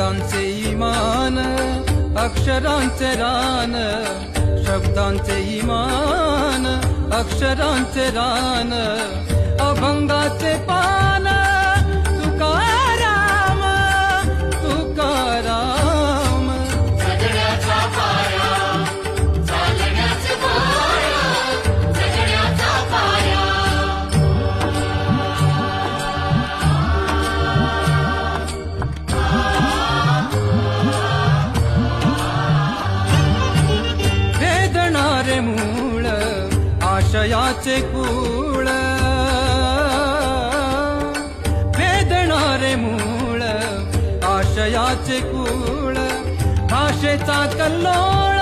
शब्दांचे इमान अक्षरांचे रान, शब्दांचे इमान अक्षरांचे रान, अभंगाचे पान तुकाराम तुकाराम. जगण्याचा पाया चालण्याचे पाया, जगण्याचा पाया. वेदणारे मूळ आशयाचे कूळ, वेदणारे मूळ आशयाचे कूळ, भाषेचा कल्लोळ